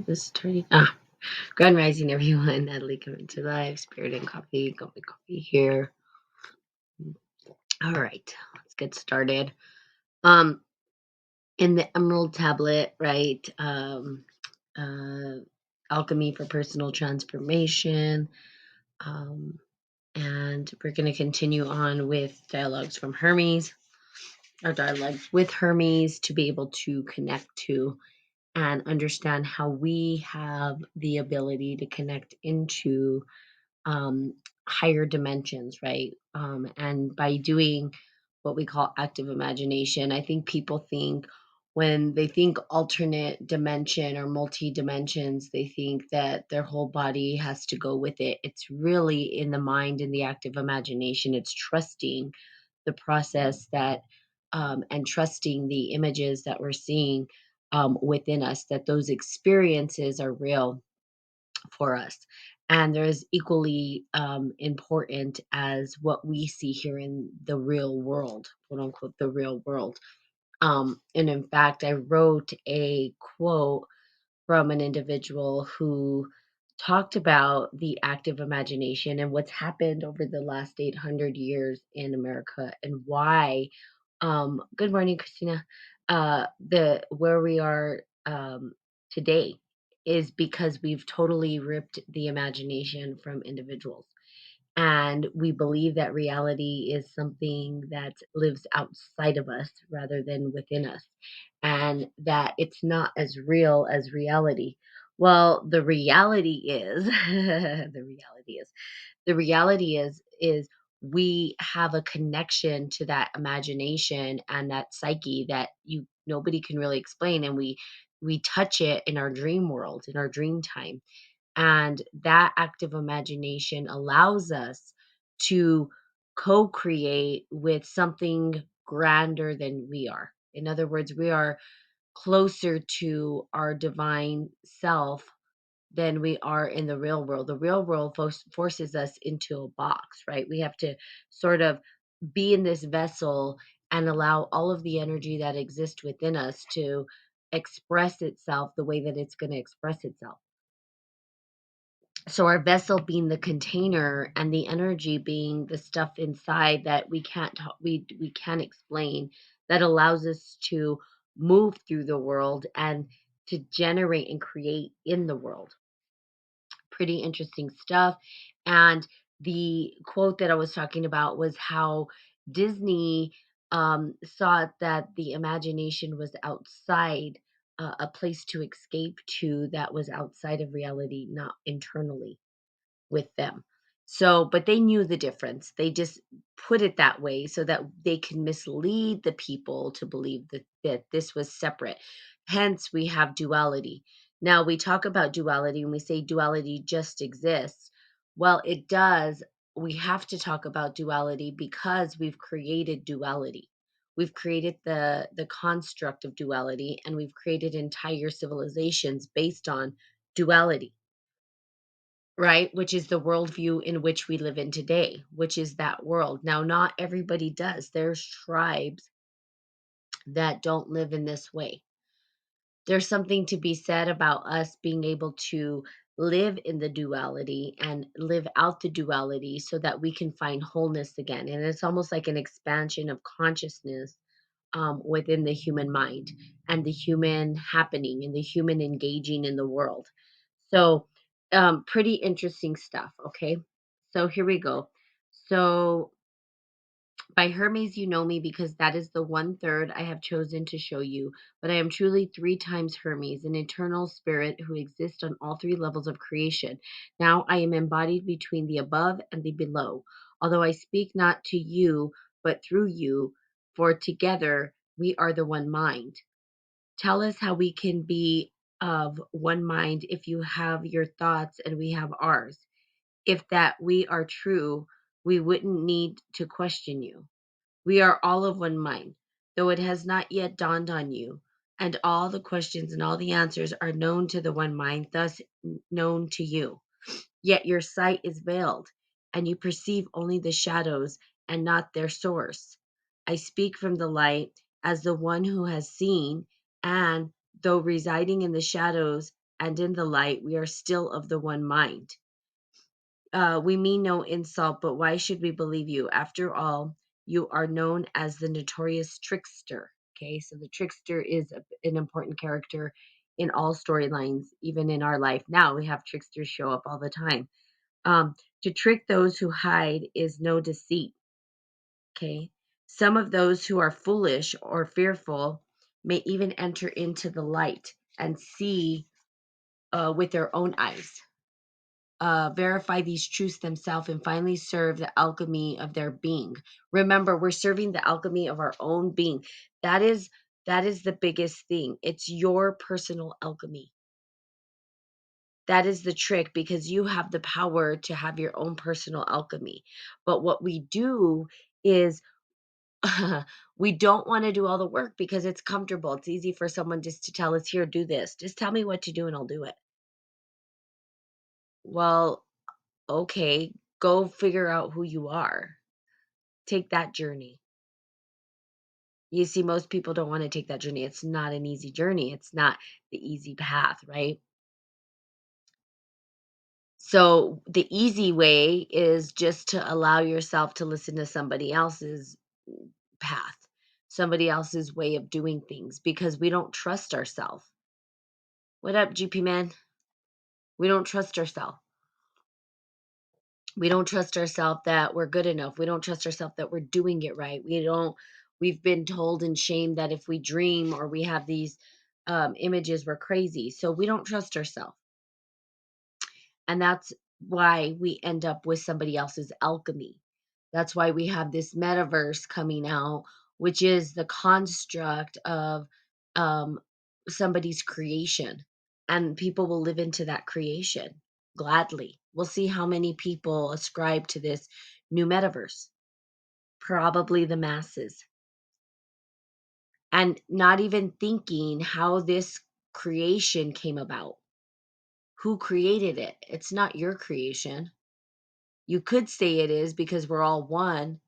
This turning Grand Rising, everyone. Natalie coming to live. Spirit and coffee. Got my coffee here. All right, let's get started. Um, in the Emerald Tablet, right? Uh, Alchemy for personal transformation. And we're going to continue on with dialogues from Hermes, or dialogues with Hermes, to be able to connect to and understand how we have the ability to connect into um, higher dimensions, right? And by doing what we call active imagination, I think people think when they think alternate dimension or multi dimensions, they think that their whole body has to go with it. It's really in the mind and the active imagination. It's trusting the process that and trusting the images that we're seeing within us, that those experiences are real for us. And they're as equally important as what we see here in the real world, quote unquote, the real world. And in fact, I wrote a quote from an individual who talked about the active imagination and what's happened over the last 800 years in America and why. Good morning, Christina. The where we are today is because we've totally ripped the imagination from individuals. And we believe that reality is something that lives outside of us rather than within us, and that it's not as real as reality. Well, the reality is, the reality is we have a connection to that imagination and that psyche that you nobody can really explain, and we touch it in our dream world, in our dream time, and that active imagination allows us to co create with something grander than we are. In other words, we are closer to our divine self than we are in the real world. The real world forces us into a box, right? We have to sort of be in this vessel and allow all of the energy that exists within us to express itself the way that it's going to express itself. So our vessel being the container and the energy being the stuff inside that we can't we can't explain, that allows us to move through the world and to generate and create in the world. Pretty interesting stuff. And the quote that I was talking about was how Disney thought that the imagination was outside, a place to escape to that was outside of reality, not internally with them. So, but they knew the difference. They just put it that way so that they can mislead the people to believe that this was separate. Hence, we have duality. Now, we talk about duality and we say duality just exists. Well, it does. We have to talk about duality because we've created duality. We've created the construct of duality, and we've created entire civilizations based on duality, right? Which is the worldview in which we live in today, which is that world. Now, not everybody does. There's tribes that don't live in this way. There's something to be said about us being able to live in the duality and live out the duality so that we can find wholeness again. And it's almost like an expansion of consciousness within the human mind and the human happening and the human engaging in the world. So, pretty interesting stuff. Okay. So, here we go. So, by Hermes, you know me because that is the one third I have chosen to show you. But I am truly three times Hermes, an eternal spirit who exists on all three levels of creation. Now I am embodied between the above and the below. Although I speak not to you, but through you, for together we are the one mind. Tell us how we can be of one mind if you have your thoughts and we have ours. If that we are true, we wouldn't need to question you. We are all of one mind, though it has not yet dawned on you, and all the questions and all the answers are known to the one mind, thus known to you. Yet your sight is veiled, and you perceive only the shadows and not their source. I speak from the light as the one who has seen, and though residing in the shadows, and in the light, we are still of the one mind. We mean no insult, but why should we believe you? After all, you are known as the notorious trickster. Okay, so the trickster is an important character in all storylines, even in our life. Now we have tricksters show up all the time. To trick those who hide is no deceit. Okay, some of those who are foolish or fearful may even enter into the light and see with their own eyes, verify these truths themselves, and finally serve the alchemy of their being. Remember, we're serving the alchemy of our own being. That is that is the biggest thing. It's your personal alchemy. That is the trick, because you have the power to have your own personal alchemy. But what we do is we don't want to do all the work because it's comfortable. It's easy for someone just to tell us, here, do this. Just tell me what to do and I'll do it. Well, okay, go figure out who you are. Take that journey. You see, most people don't want to take that journey. It's not an easy journey. It's not the easy path, right? So the easy way is just to allow yourself to listen to somebody else's path, somebody else's way of doing things, because we don't trust ourselves. What up, GP man? We don't trust ourselves. We don't trust ourselves that we're good enough. We don't trust ourselves that we're doing it right. We've been told and shamed that if we dream or we have these images, we're crazy. So we don't trust ourselves. And that's why we end up with somebody else's alchemy. That's why we have this metaverse coming out, which is the construct of um, somebody's creation. And people will live into that creation gladly. We'll see how many people ascribe to this new metaverse. Probably the masses. And not even thinking how this creation came about. Who created it? It's not your creation. You could say it is because we're all one,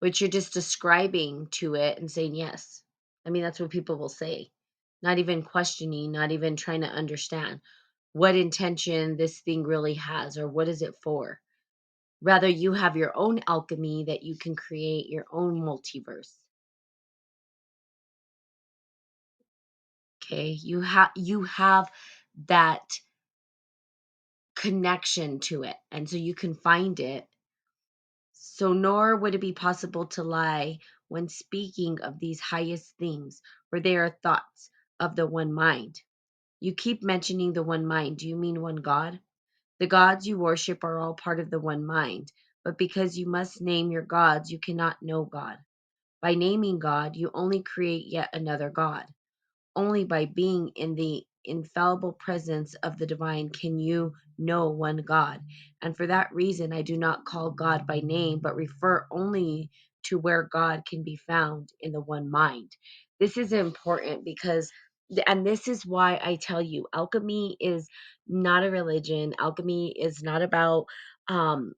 but you're just describing to it and saying yes. I mean, that's what people will say, not even questioning, not even trying to understand what intention this thing really has or what is it for. Rather, you have your own alchemy that you can create your own multiverse. Okay, you have that connection to it, and so you can find it. So, nor would it be possible to lie when speaking of these highest things, for they are thoughts of the one mind. You keep mentioning the one mind. Do you mean one God? The gods you worship are all part of the one mind, but because you must name your gods, you cannot know God. By naming God, you only create yet another God. Only by being in the infallible presence of the divine can you know one God. And for that reason, I do not call God by name, but refer only to where God can be found in the one mind. This is important because, and this is why I tell you, alchemy is not a religion. Alchemy is not about, um,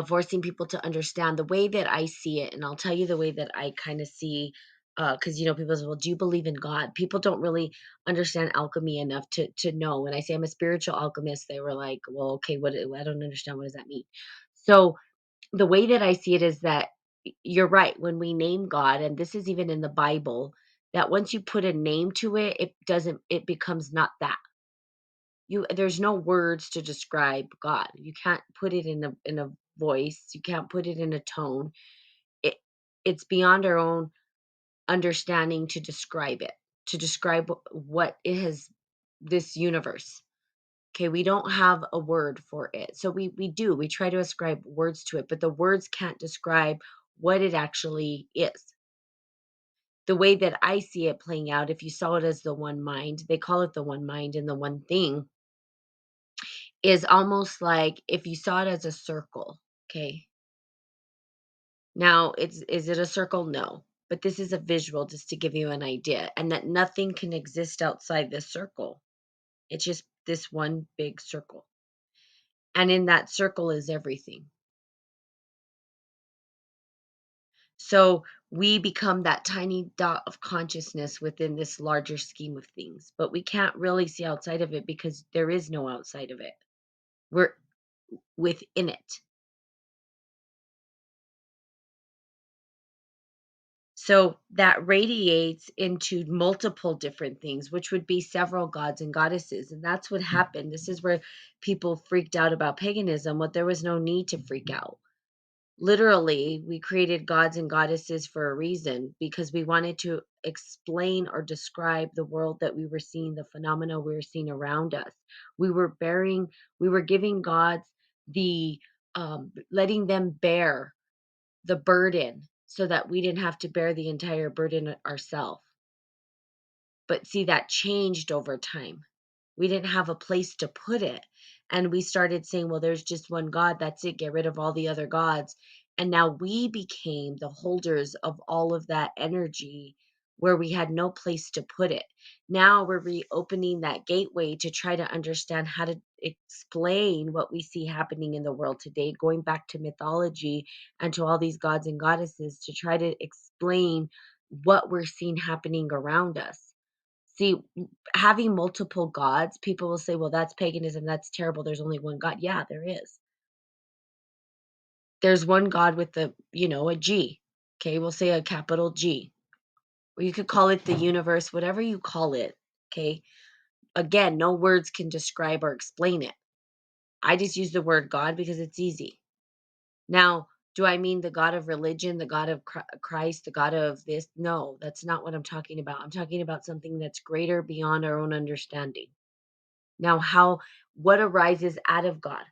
forcing people to understand the way that I see it. And I'll tell you the way that I kind of see, because people say, well, do you believe in God? People don't really understand alchemy enough to know. When I say I'm a spiritual alchemist, they were like, well, okay, I don't understand. What does that mean? So the way that I see it is that you're right. When we name God, and this is even in the Bible, that once you put a name to it, it becomes not that. There's no words to describe God. You can't put it in a voice. You can't put it in a tone. It it's beyond our own understanding to describe it, to describe what it has, this universe. Okay, we don't have a word for it. So we try to ascribe words to it, but the words can't describe what it actually is. The way that I see it playing out, if you saw it as the one mind, they call it the one mind and the one thing, is almost like if you saw it as a circle, okay? Now, is it a circle? No. But this is a visual just to give you an idea, and that nothing can exist outside this circle. It's just this one big circle. And in that circle is everything. So We become that tiny dot of consciousness within this larger scheme of things, but we can't really see outside of it because there is no outside of it. We're within it. So that radiates into multiple different things, which would be several gods and goddesses. And that's what happened. This is where people freaked out about paganism. What there was no need to freak out. Literally, we created gods and goddesses for a reason because we wanted to explain or describe the world that we were seeing, the phenomena we were seeing around us. We were bearing, we were giving gods the letting them bear the burden so that we didn't have to bear the entire burden ourselves. But see, that changed over time. We didn't have a place to put it. And we started saying, well, there's just one God. That's it. Get rid of all the other gods. And now we became the holders of all of that energy where we had no place to put it. Now we're reopening that gateway to try to understand how to explain what we see happening in the world today, going back to mythology and to all these gods and goddesses to try to explain what we're seeing happening around us. See, having multiple gods, people will say, "Well, that's paganism, that's terrible, there's only one God." Yeah, there is. There's one God with a G, okay? We'll say a capital G, or you could call it the universe, whatever you call it, okay? Again, no words can describe or explain it. I just use the word God because it's easy. Now, do I mean the God of religion, the God of Christ, the God of this? No, that's not what I'm talking about. I'm talking about something that's greater beyond our own understanding. Now, what arises out of God?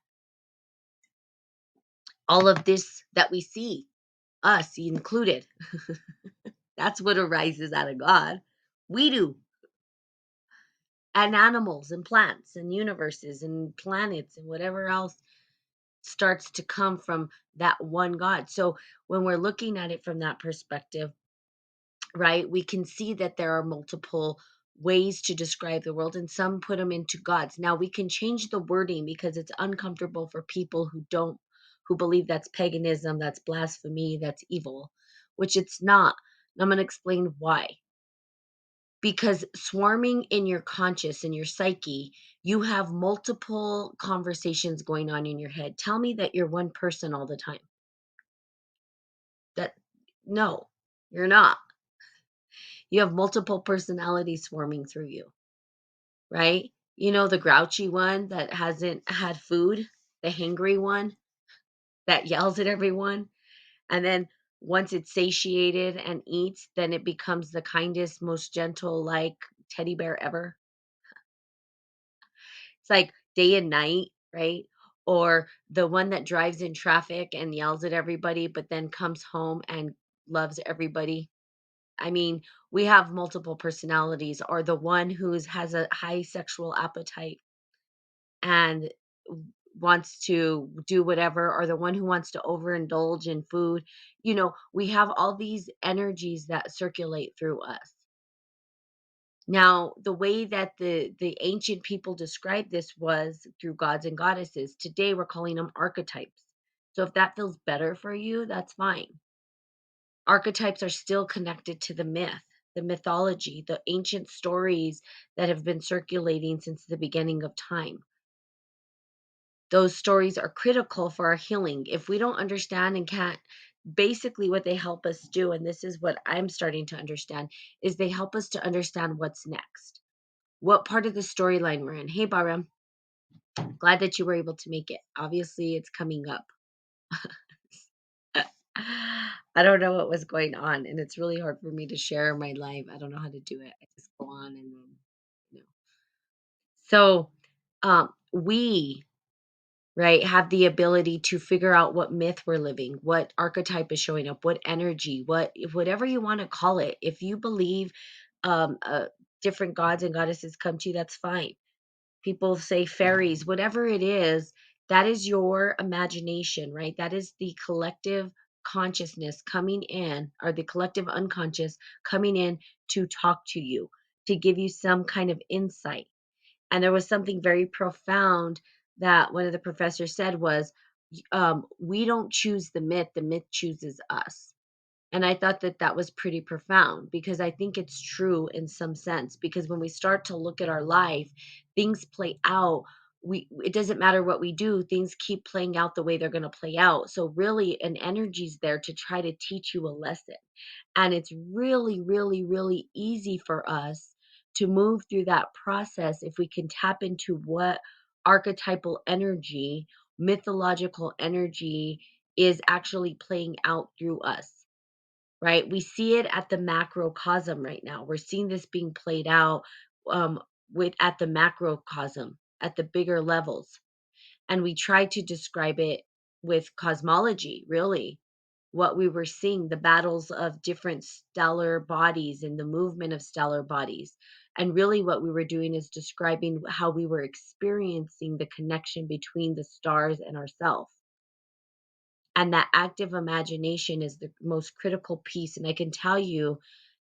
All of this that we see, us included, that's what arises out of God. We do. And animals and plants and universes and planets and whatever else starts to come from that one God. So when we're looking at it from that perspective, right, we can see that there are multiple ways to describe the world and some put them into gods. Now we can change the wording because it's uncomfortable for people who believe that's paganism, that's blasphemy, that's evil, which it's not. And I'm going to explain why. Because swarming in your conscious, in your psyche, you have multiple conversations going on in your head. Tell me that you're one person all the time. That No, you're not. You have multiple personalities swarming through you, right? You know, the grouchy one that hasn't had food, the hangry one that yells at everyone. And then once it's satiated and eats, then it becomes the kindest, most gentle, like teddy bear ever. It's like day and night, right? Or the one that drives in traffic and yells at everybody, but then comes home and loves everybody. I mean, we have multiple personalities, or the one who's has a high sexual appetite and wants to do whatever, or the one who wants to overindulge in food. We have all these energies that circulate through us. Now, the way that the ancient people described this was through gods and goddesses. Today, we're calling them archetypes. So if that feels better for you, that's fine. Archetypes are still connected to the myth, the mythology, the ancient stories that have been circulating since the beginning of time. Those stories are critical for our healing. If we don't understand and can't, basically, what they help us do, and this is what I'm starting to understand, is they help us to understand what's next. What part of the storyline we're in. Hey, Baram, glad that you were able to make it. Obviously, it's coming up. I don't know what was going on, and it's really hard for me to share my live. I don't know how to do it. I just go on and then, you know. So, we, right, have the ability to figure out what myth we're living, what archetype is showing up, what energy, whatever you want to call it. If you believe different gods and goddesses come to you, that's fine. People say fairies, whatever it is, that is your imagination, right? That is the collective consciousness coming in, or the collective unconscious coming in to talk to you, to give you some kind of insight. And there was something very profound that one of the professors said was, we don't choose the myth chooses us. And I thought that that was pretty profound because I think it's true in some sense. Because when we start to look at our life, things play out. It doesn't matter what we do, things keep playing out the way they're going to play out. So really an energy's there to try to teach you a lesson. And it's really, really, really easy for us to move through that process if we can tap into what archetypal energy, mythological energy is actually playing out through us, right? We see it at the macrocosm right now. We're seeing this being played out um, with at the macrocosm, at the bigger levels. And we try to describe it with cosmology, really. What we were seeing, the battles of different stellar bodies and the movement of stellar bodies. And really, what we were doing is describing how we were experiencing the connection between the stars and ourselves. And that active imagination is the most critical piece. And I can tell you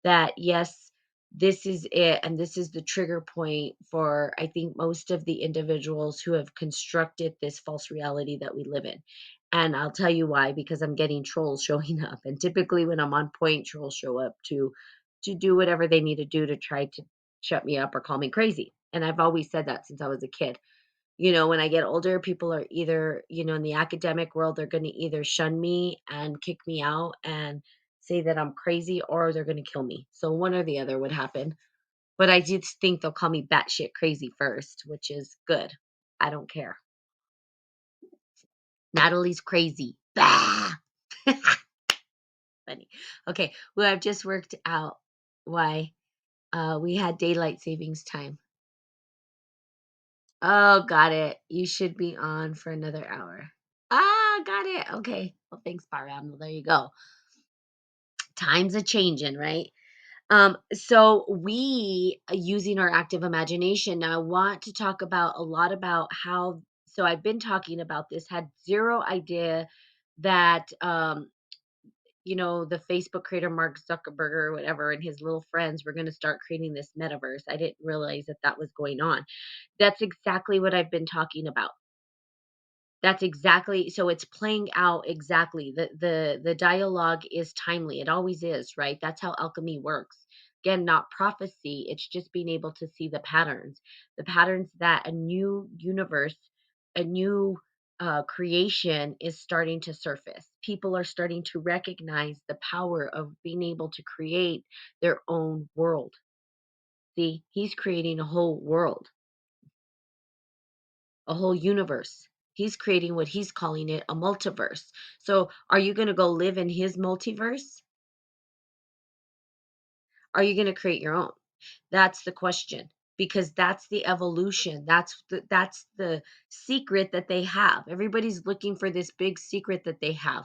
that, yes, this is it. And this is the trigger point for, I think, most of the individuals who have constructed this false reality that we live in. And I'll tell you why, because I'm getting trolls showing up. And typically when I'm on point, trolls show up to do whatever they need to do to try to shut me up or call me crazy. And I've always said that since I was a kid. When I get older, people are either, in the academic world, they're going to either shun me and kick me out and say that I'm crazy, or they're going to kill me. So one or the other would happen. But I just think they'll call me batshit crazy first, which is good. I don't care. Natalie's crazy. Ah! Funny. Okay. Well, I've just worked out why we had daylight savings time. Oh, got it. You should be on for another hour. Ah, got it. Okay. Well, thanks, Param. There you go. Times a changing, right? So we using our active imagination. Now, I want to talk about a lot about how. So I've been talking about this. Had zero idea that the Facebook creator Mark Zuckerberg or whatever and his little friends were going to start creating this metaverse. I didn't realize that that was going on. That's exactly what I've been talking about. That's exactly, so it's playing out exactly. The dialogue is timely. It always is, right? That's how alchemy works. Again, not prophecy. It's just being able to see the patterns that a new universe, a new creation is starting to surface. People are starting to recognize the power of being able to create their own world. See, he's creating a whole world, a whole universe. He's creating what he's calling it a multiverse. So, are you going to go live in his multiverse? Are you going to create your own? That's the question, because that's the evolution. That's the secret that they have. Everybody's looking for this big secret that they have.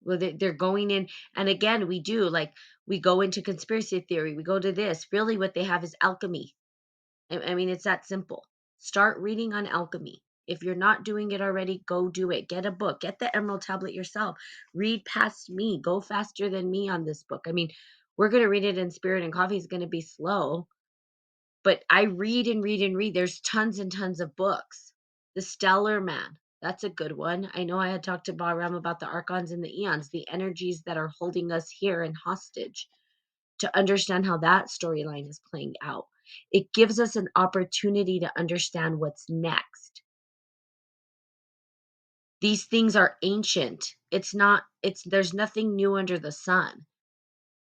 Well, they're going in, and again, we do, like, we go into conspiracy theory. We go to this. Really, what they have is alchemy. I mean, it's that simple. Start reading on alchemy. If you're not doing it already, go do it. Get a book. Get the Emerald Tablet yourself. Read past me. Go faster than me on this book. I mean, we're going to read it in spirit, and coffee is going to be slow, but I read and read and read. There's tons and tons of books. The Stellar Man. That's a good one. I know I had talked to Bahram about the archons and the eons, the energies that are holding us here and hostage, to understand how that storyline is playing out. It gives us an opportunity to understand what's next. These things are ancient. There's nothing new under the sun.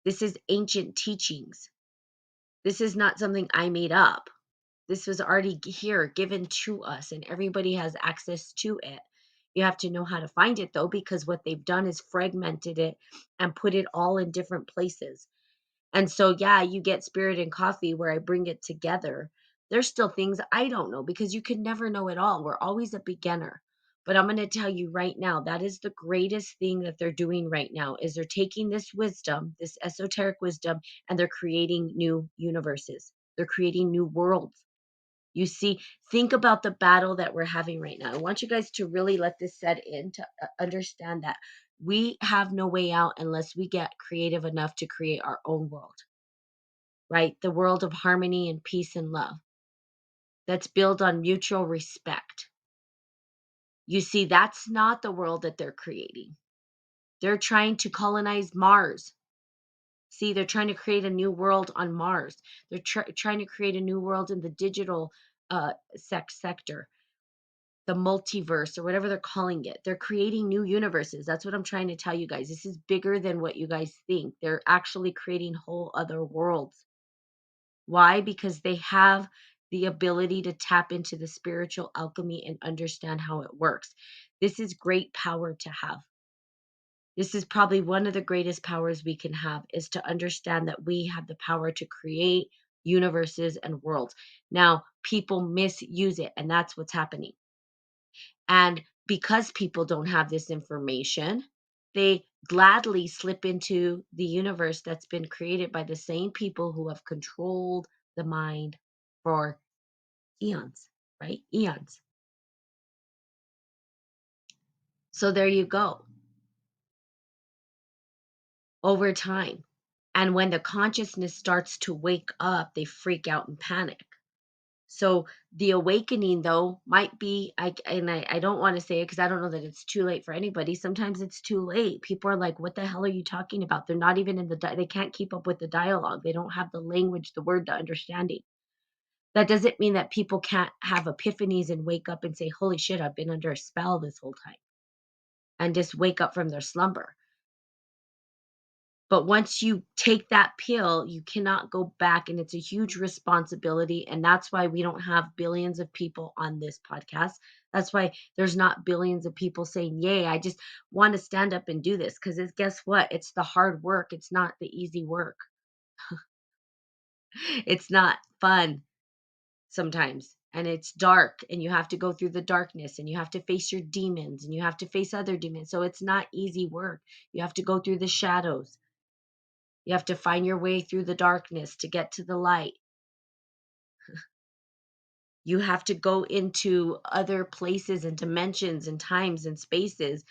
This is ancient teachings. This is not something I made up. This was already here, given to us, and everybody has access to it. You have to know how to find it, though, because what they've done is fragmented it and put it all in different places. And so, yeah, you get Spirit and Coffee where I bring it together. There's still things I don't know because you can never know it all. We're always a beginner. But I'm going to tell you right now, that is the greatest thing that they're doing right now is they're taking this wisdom, this esoteric wisdom, and they're creating new universes. They're creating new worlds. You see, think about the battle that we're having right now. I want you guys to really let this set in to understand that we have no way out unless we get creative enough to create our own world, right? The world of harmony and peace and love that's built on mutual respect. You see, that's not the world that they're creating. They're trying to colonize Mars. See, they're trying to create a new world on Mars. They're trying to create a new world in the digital sector, the multiverse, or whatever they're calling it. They're creating new universes. That's what I'm trying to tell you guys. This is bigger than what you guys think. They're actually creating whole other worlds. Why? Because they have the ability to tap into the spiritual alchemy and understand how it works. This is great power to have. This is probably one of the greatest powers we can have, is to understand that we have the power to create universes and worlds. Now, people misuse it, and that's what's happening. And because people don't have this information, they gladly slip into the universe that's been created by the same people who have controlled the mind for eons, right? Eons. So there you go, over time. And when the consciousness starts to wake up, they freak out and panic. So the awakening, though, might be, I don't want to say it because I don't know that it's too late for anybody. Sometimes it's too late. People are like, "What the hell are you talking about?" They're not even in the they can't keep up with the dialogue. They don't have the language, the word, the understanding. That doesn't mean that people can't have epiphanies and wake up and say, "Holy shit, I've been under a spell this whole time," and just wake up from their slumber. But once you take that pill, you cannot go back, and it's a huge responsibility, and that's why we don't have billions of people on this podcast. That's why there's not billions of people saying, "Yay, I just want to stand up and do this," because guess what? It's the hard work. It's not the easy work. It's not fun sometimes, and it's dark, and you have to go through the darkness, and you have to face your demons, and you have to face other demons. So it's not easy work. You have to go through the shadows. You have to find your way through the darkness to get to the light. You have to go into other places and dimensions and times and spaces.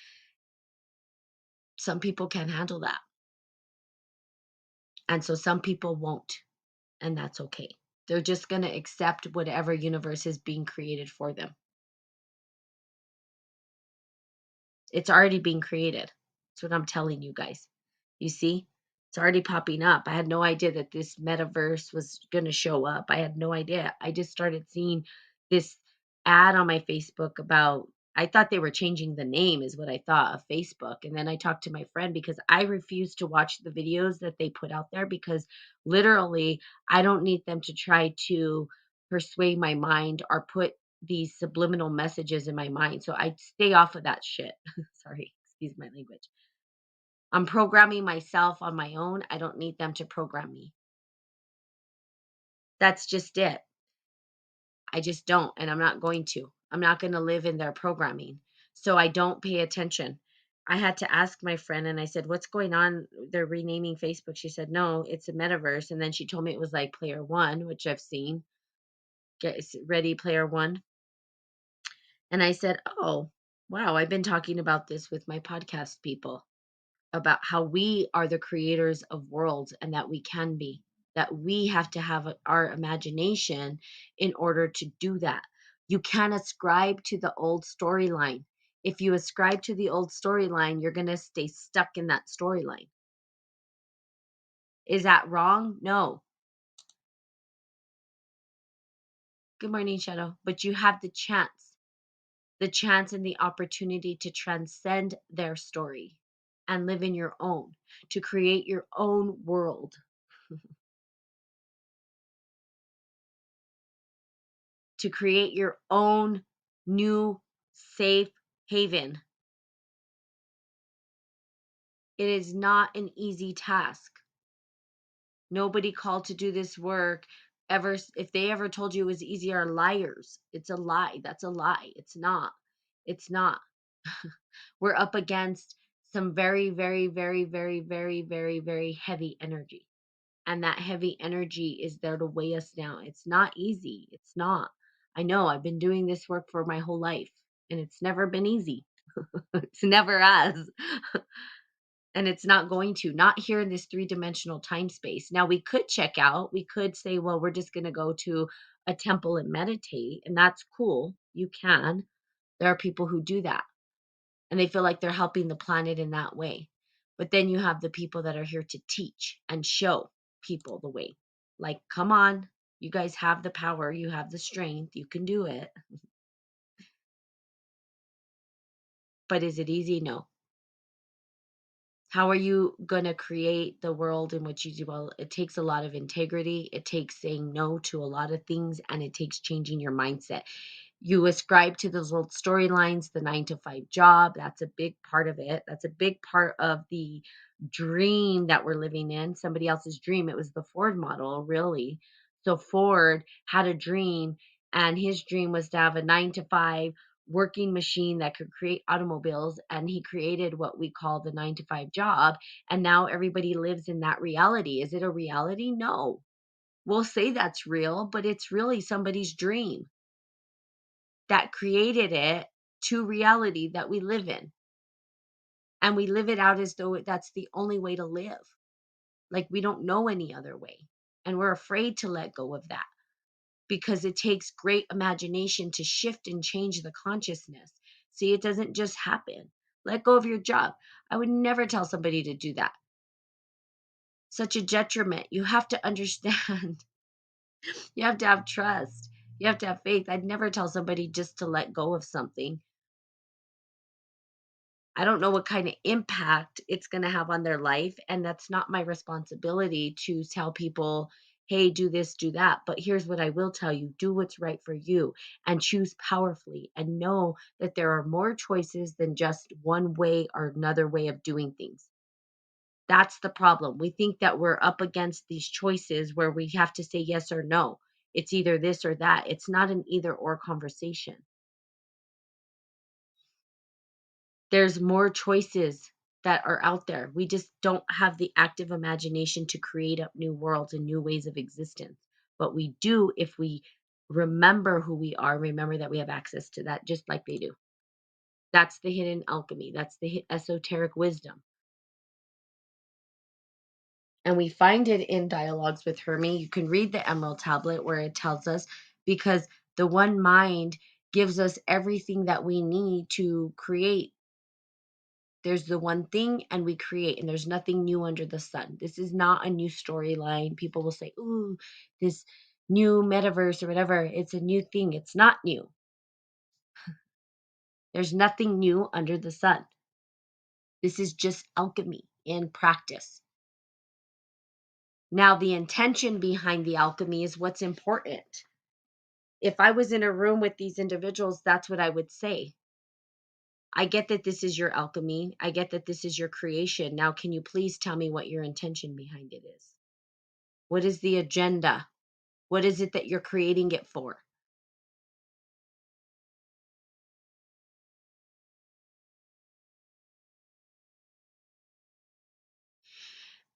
Some people can't handle that. And so some people won't. And that's okay. They're just going to accept whatever universe is being created for them. It's already being created. That's what I'm telling you guys. You see? It's already popping up. I had no idea that this metaverse was going to show up. I had no idea. I just started seeing this ad on my Facebook about, I thought they were changing the name, is what I thought, of Facebook. And then I talked to my friend because I refuse to watch the videos that they put out there, because literally I don't need them to try to persuade my mind or put these subliminal messages in my mind. So I stay off of that shit. Sorry, excuse my language. I'm programming myself on my own. I don't need them to program me. That's just it. I just don't, and I'm not going to. I'm not going to live in their programming. So I don't pay attention. I had to ask my friend, and I said, "What's going on? They're renaming Facebook." She said, "No, it's a metaverse." And then she told me it was like Player One, which I've seen. Get Ready Player One. And I said, "Oh, wow, I've been talking about this with my podcast people, about how we are the creators of worlds, and that we can be, that we have to have our imagination in order to do that. You can't ascribe to the old storyline. If you ascribe to the old storyline, you're going to stay stuck in that storyline. Is that wrong? No. Good morning, Shadow. But you have the chance and the opportunity to transcend their story and live in your own, to create your own world, to create your own new safe haven. It is not an easy task. Nobody called to do this work ever, if they ever told you it was easy, are liars. It's a lie. That's a lie. It's not. It's not. We're up against some very, very, very, very, very, very, very heavy energy. And that heavy energy is there to weigh us down. It's not easy. It's not. I know I've been doing this work for my whole life, and it's never been easy. It's never has. And it's not going to, not here in this three-dimensional time space. Now, we could check out, we could say, well, we're just going to go to a temple and meditate, and that's cool. You can. There are people who do that, and they feel like they're helping the planet in that way. But then you have the people that are here to teach and show people the way. Like, come on, you guys have the power, you have the strength, you can do it. But is it easy? No. How are you going to create the world in which you do? Well, it takes a lot of integrity. It takes saying no to a lot of things, and it takes changing your mindset. You ascribe to those old storylines, the 9 to 5 job. That's a big part of it. That's a big part of the dream that we're living in. Somebody else's dream. It was the Ford model, really. So Ford had a dream, and his dream was to have a 9 to 5 working machine that could create automobiles. And he created what we call the 9 to 5 job. And now everybody lives in that reality. Is it a reality? No. We'll say that's real, but it's really somebody's dream that created it to reality that we live in. And we live it out as though that's the only way to live. Like we don't know any other way. And we're afraid to let go of that because it takes great imagination to shift and change the consciousness. See, it doesn't just happen. Let go of your job. I would never tell somebody to do that. Such a detriment. You have to understand. You have to have trust. You have to have faith. I'd never tell somebody just to let go of something. I don't know what kind of impact it's going to have on their life. And that's not my responsibility to tell people, hey, do this, do that. But here's what I will tell you: do what's right for you and choose powerfully and know that there are more choices than just one way or another way of doing things. That's the problem. We think that we're up against these choices where we have to say yes or no. It's either this or that. It's not an either or conversation. There's more choices that are out there. We just don't have the active imagination to create up new worlds and new ways of existence. But we do if we remember who we are, remember that we have access to that just like they do. That's the hidden alchemy. That's the esoteric wisdom. And we find it in dialogues with Hermes. You can read the Emerald Tablet where it tells us, because the one mind gives us everything that we need to create. There's the one thing, and we create, and there's nothing new under the sun. This is not a new storyline. People will say, ooh, this new metaverse or whatever. It's a new thing. It's not new. There's nothing new under the sun. This is just alchemy in practice. Now, the intention behind the alchemy is what's important. If I was in a room with these individuals, that's what I would say. I get that this is your alchemy. I get that this is your creation. Now, can you please tell me what your intention behind it is? What is the agenda? What is it that you're creating it for?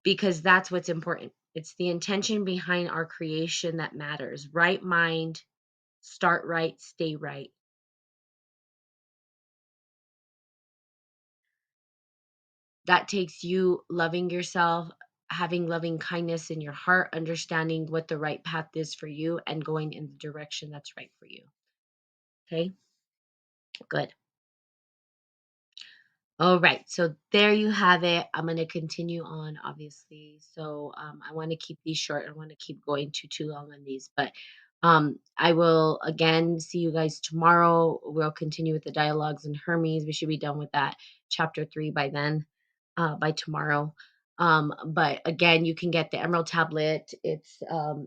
Because that's what's important. It's the intention behind our creation that matters. Right mind, start right, stay right. That takes you loving yourself, having loving kindness in your heart, understanding what the right path is for you, and going in the direction that's right for you. Okay, good. All right, so there you have it. I'm going to continue on, obviously. So I want to keep these short. I don't want to keep going too long on these, but I will again see you guys tomorrow. We'll continue with the dialogues in Hermes. We should be done with that chapter 3 by then, by tomorrow. But again, you can get the Emerald Tablet. It's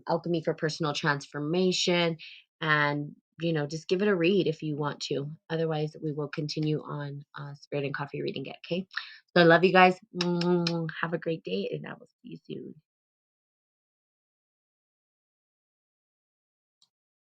Alchemy for Personal Transformation, and just give it a read if you want to. Otherwise, we will continue on Spirit and Coffee reading it. Okay. So I love you guys. Have a great day, and I will see you soon.